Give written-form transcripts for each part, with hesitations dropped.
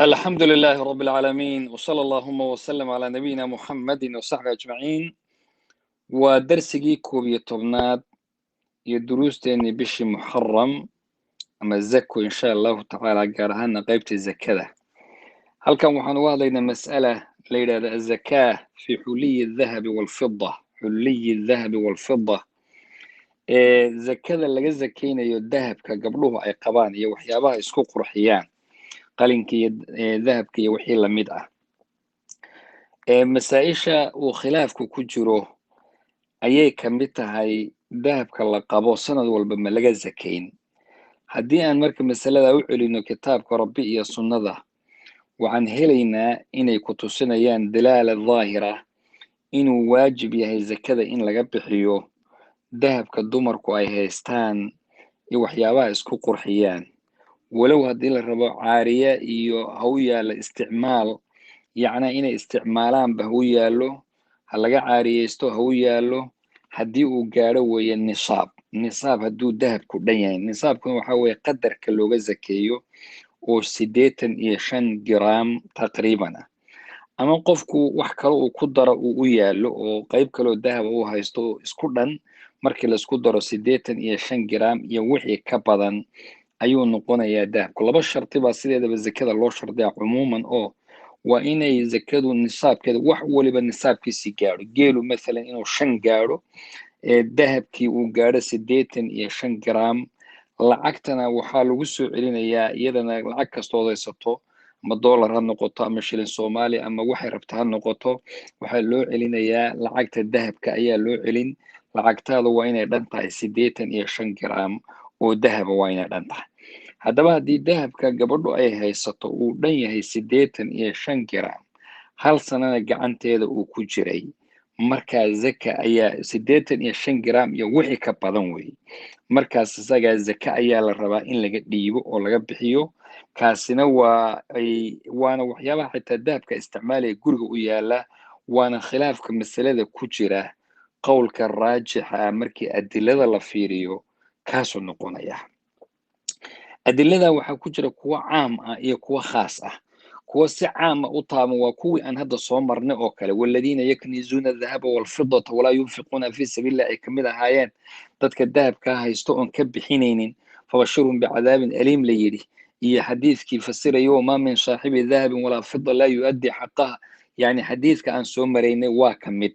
الحمد لله رب العالمين وصلى اللهم وسلم على نبينا محمد وصحبه أجمعين ودرسي كوبي طبناد يدروس تاني بشي محرم أما الزكو إن شاء الله تعالى قارهانا قيبة الزكاة هل كان وحنوها لنا مسألة ليلة الزكاة في حلي الذهب والفضة حلي الذهب والفضة زكاة اللي زكينا الذهب كقبلوه أي قبان يوحيابها يسكو قرحيان قالينكي ذهبكي وحي لميد مسائشة وخلافك كجرو ayay ka mid tahay dahabka la qabo sanad walba ma laga zakayn haddii aan marka masalada u celino kitaabka rabbi iyo sunnada waxaan helaynaa inay ku tusinayaan dalaala daahira inuu waajib yahay zakada in laga bixiyo dahabka dumarku ay haystaan iyo waxyaabaha isku qurxiyaan walow haddii la rabo caariye iyo ha u yaalla isticmaal yacnaa inay isticmaalaanba ha u yaallo ha laga caariyeysto ha u yaallo haddii uu gaadho weeye nisaab hadduu dahabku dhan yahay nisaabkuna waxaa weeye qadarka looga zakeeyo oo 85 giraam taqriiban ah ama qofku wax kale uu ku daro uu u yaallo oo qayb kaloo dahaba uu haysto oo isku dhan markii laisku daro 85 giraam iyo wixii ka badan ayuu noqonayaa dahabku laba sharti baa sideedaba zakada loo shardiyaa cumuuman oo waa inay zakadu nisaabkeeda wax waliba nisaabkiisii gaadho geelu maalan inuu 5 gaadho dahabkii uu gaadho 85 giraam lacagtana waxaa lagu soo celinayaa iyadana lacag kastoo haysato ama dollar ha noqoto ama shilin soomaali ama waxay rabta ha noqoto waxaa loo celinayaa lacagta dahabka ayaa loo celin lacagtaada waa inay dhan tahay 85 giraam oo dahaba waa inay dhan tahay haddaba haddii dahabka gabadhu ay haysato uu dhan yahay 85 giraam hal sanana gacanteeda uu ku jiray markaa zaka ayaa 85 giraam iyo wixii ka badan weeye markaas isagaa zaka ayaa la rabaa in laga dhiibo oo laga bixiyo kaasina waana waxyaabaha xitaa dahabka isticmaalaya guriga u yaala waana khilaafka masalada ku jira qowlka raajixa markii adilada la fiiriyo kaasuu noqonaya adilada waxaa ku jira kuwa caam ah iyo kuwa khaas ah kuwa si caama u taaban waa kuwii aan hadda soo marnay oo kale waladiina yaknizuuna adahaba walfidata walaa yunfiquuna fi sabiilillah ay kamid ahaayeen dadka dahabka haysto oon ka bixinaynin fabashirhum bicadaabin aliim la yidhi iyo xadiidkii fasiraya wamaa min saaxibi dahabin walaa fida laa yuaddi xaqaha yani xadiidka aan soo maraynay waa ka mid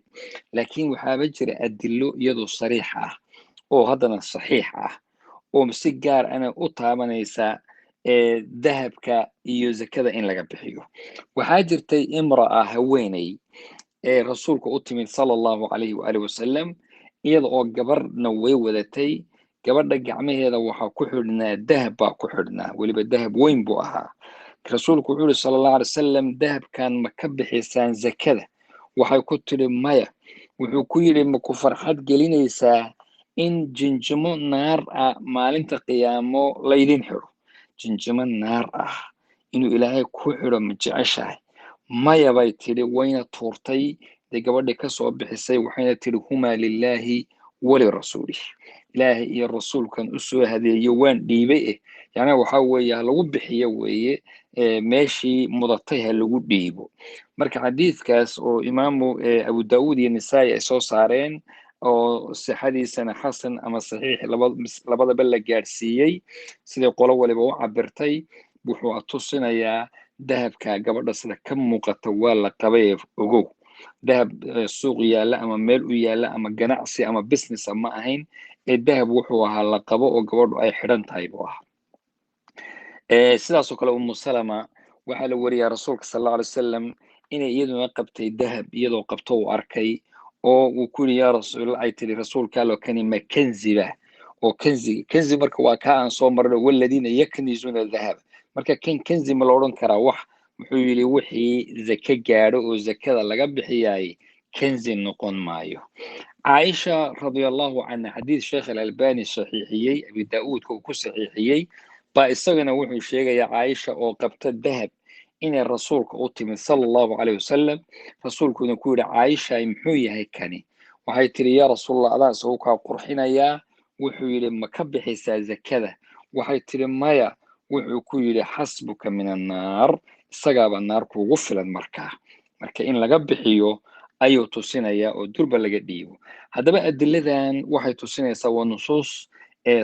laakiin waxaaba jira adilo iyadoo sariix ah oo haddana saxiix ah oo si gaar ana u taabanaysa dahabka iyo zakada in laga bixiyo waxaa jirtay imra'a haweeney rasuulka u timid sala allahu calayhi waalihi wasalam iyada oo gabarna way wadatay gabadha gacmaheeda waxaa ku xidhnaa dahab baa ku xidhnaa weliba dahab weyn buu ahaa rasuulku wuxuu yidhi sala allahu alay wasalam dahabkan ma ka bixisaan zakada waxay ku tidhi maya wuxuu ku yidhi ma ku farxad gelinaysaa in jinjimo naar ah maalinta qiyaamo laydin xidho jinjimo naar ah inuu ilaahay ku xidho ma jeceshahay maya bay tidhi wayna tuurtay dee gabadhii kasoo bixisay waxayna tidhi humaa lilaahi walirasuulih ilaahay iyo rasuulkan usoo hadeeyo waan dhiibay yani waxaa weeye ha lagu bixiyo weeye meeshii mudatay ha lagu dhiibo marka xadiidkaas oo imaamu abu daawud iyo nisaa'i ay soo saareen oo sixadiisana xasan ama saxiix labadaba la gaadhsiiyey sidai qolo waliba u cabirtay wuxuu tusinayaa dahabka gabadha sida ka muuqata waa la qabay ogow dahab suuq yaalla ama meel u yaalla ama ganacsi ama business ma ahayn dahab wuxuu ahaa la qabo oo gabadhu ay xidhan tahay buu ahaa sidaasoo kale umu salama waxaa la wariyaa rasuulka sallallahu alay wasalam inay iyaduna qabtay dahab iyadoo qabto uu arkay oo uu ku yidhi yaa rasuul ay tiri rasuulka allo kani ma kanziba oo kanzi marka waa kaa aan soo marno waladiina yaknizuuna dahaba marka kanzi ma la odhan karaa wax wuxuu yidhi wixii zake gaadho oo zakada laga bixiyaay kanzi noqon maayo caaisha radiallahu canha xadiid sheekh alalbani saxiixiyey abi daa'uudka uu ku saxiixiyey baa isagana wuxuu sheegayaa caaisha oo qabta dahab inay rasuulka u timid sala allahu calayh wasalam rasuulkuna ku yidhi caaisha muxuu yahay kani waxay tiri yaa rasuulallah adaa isagu kaa qurxinayaa wuxuu yidhi ma ka bixisaa zakada waxay tiri maya wuxuu ku yidhi xasbuka min annaar, isagaaba naar kuugu filan markaa. marka in laga bixiyo ayuu tusinayaa oo durba laga dhiibo. haddaba adiladan waxay tusinaysaa waa nusuus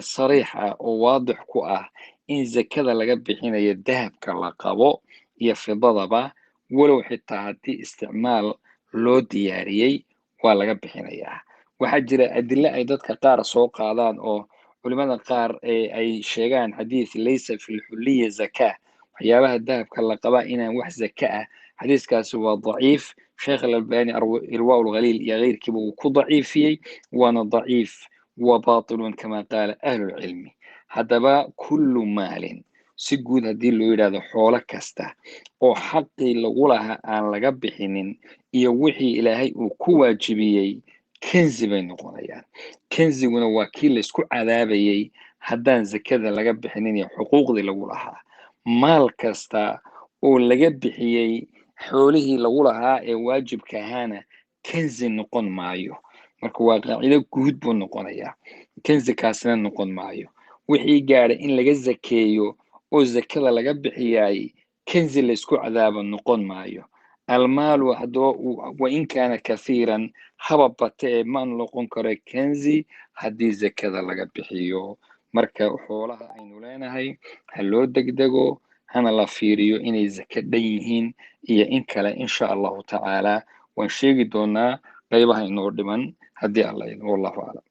sariix ah oo waadix ku ah in zakada laga bixinayo dahabka la qabo iyo fidadaba, walow xitaa haddii isticmaal loo diyaariyey waa laga bixinayaa. waxaa jira adilo ay dadka qaar soo qaadaan oo culimada qaar ay sheegaan xadiis laysa fi lxuliya zaka, waxyaabaha dahabka la qabaa inaan wax zaka ah. xadiiskaasi waa daciif. sheekh alalbani irwaa ulghaliil iyo keyrkiiba uu ku daciifiyey, waana daciif wa batilun kama qaala ahlulcilmi. haddaba kullu maalin, si guud haddii loo yidhahdo xoolo kasta oo xaqii lagu lahaa aan laga bixinin iyo wixii ilaahay uu ku waajibiyey, kenzi bay noqonayaan. kenziguna waa kii laysku cadaabayey haddaan zakada laga bixinin iyo xuquuqdii lagu lahaa. maal kasta oo laga bixiyey xoolihii lagu lahaa ee waajibka ahaana kenzi noqon maayo. marka waa qaacido guud buu noqonayaa, kenzi kaasina noqon maayo. wixii gaadha in laga zakeeyo oo zakada laga bixiyaay kenzi laysku cadaabo noqon maayo. almaalu wain kaana kathiiran, haba bate ma noqon karo kenzi haddii zakada laga bixiyo. marka xoolaha aynu leenahay ha loo degdego, hana la fiiriyo inay zaka dhan yihiin iyo in kale. insha allahu tacaala waan sheegi doonaa qaybaha inoo dhiman haddii alla idin. wallahu aclam.